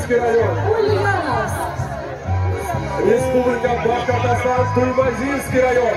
Туймазинский район. Республика Башкортостан, Туймазинский район.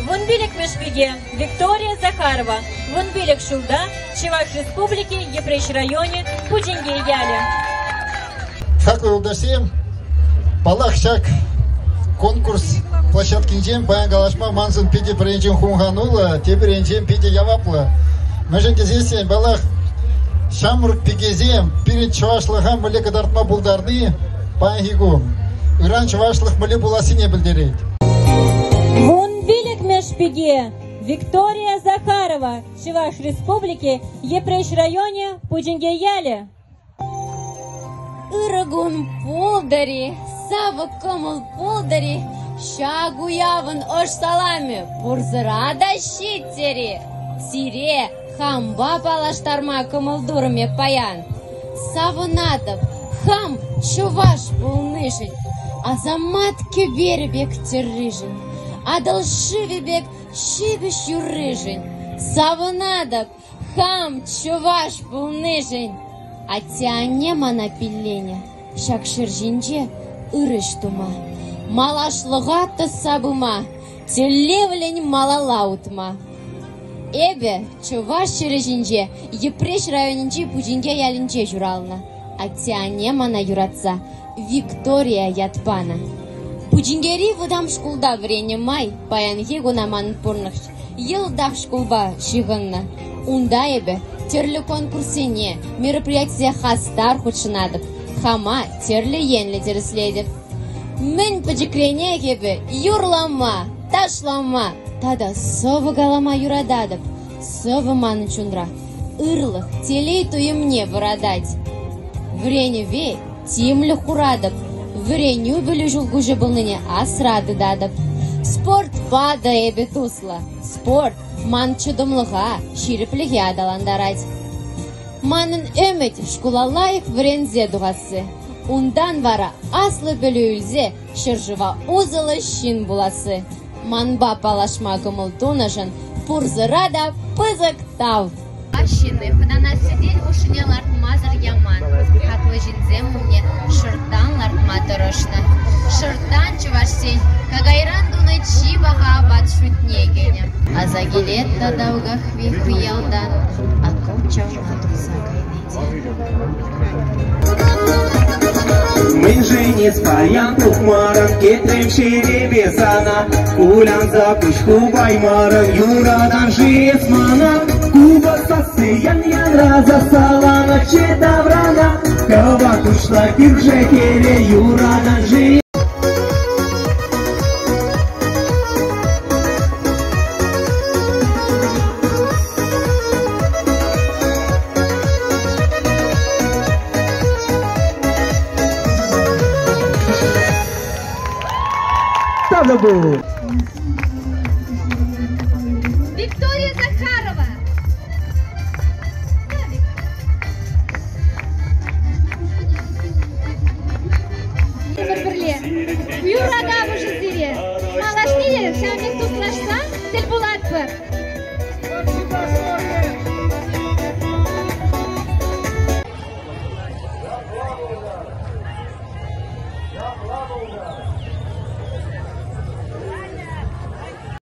Вунбилик Мешпиге, Виктория Захарова, Вунбилик Шулда, Чуваш Республики, Епрещ районе, Пудинге Яли. Как вы удасем, Палахчак, конкурс площадки Инжем, Баян Галашма, Манзан Пиди Пренчим Хунганула, теперь Инжем Пиди Явапла. Мы же здесь, Балах, Шамрук Пигезем, перед Чувашлахам, Малека Дартма Булдарны, Баян Хигу. Иран Чувашлах Мали Буласи не бельдерет. Вунбилик Мешпиге, Виктория Захарова, Чуваш Республики, Епрещ районе, Пудинге Яли. Ирагун полдари, сава комал полдари, шагу яван ош салами, пурзрада щитери, тире, хамба палаштарма комалдурами паян. Сава надов, хам, чуваш полнышень, а за матки беребек террыжень, а долшивебек щибищ юрыжень. Сава надов, хам, чуваш полнышень, а тяне мана пиллене, шак шержинже ырыш тума. Малашлыга сабыма, телевлень малалаутма. Эбе, чуваш шержинже, Епрещ районинже Пудинге ялинже журална. А тяне мана юратса, Виктория ятпана. Пудингери выдам шкулда врене май, паянге гунаман пурнах, елдах шкулба шиганна. Унда эбе, терлі конкурсене, мероприятие хастар худшынадып, хама терлі енлі деріследіп. Мен пәжікрене кебі юрлама, ташлама, тада совы галама юрададып, совы маны чундра, ырлых телей туемне вырадать. Врене ве, тимлі хурадып, вреню білі жылгужы былныне асрады дадып. Спорт пада эбе тусла, спорт Ман чудымлыға, ширепліге адаландарать. Манын өмет шкулалайық врензе дуғасы. Ундан вара аслы білуілзе шыржыва узылы шин буласы. Манба палашма гымылтунышын пурзыра да пызык тав. Ашины хыдана сидель ушыне лартмазыр яман. Хатлы жинзем мне шыртан лартма тұрышны. Шыртан чывашсен, кагайран дуны чибаға абат шутнегене. Азагилет да даугах виху елдан, аком чавна турса Мы женец паян тухмаран, кетрем шеребесана, кулян за пышку баймаран, юрадан жиец манан, куба сасыян янра засалана, чедаврана, кава кушла кирже келе, юрадан жиец. Виктория Захарова. Бір-бірле. Юрада бұжы сире. Малашнеде, шәмек тұслашса, тіл болады.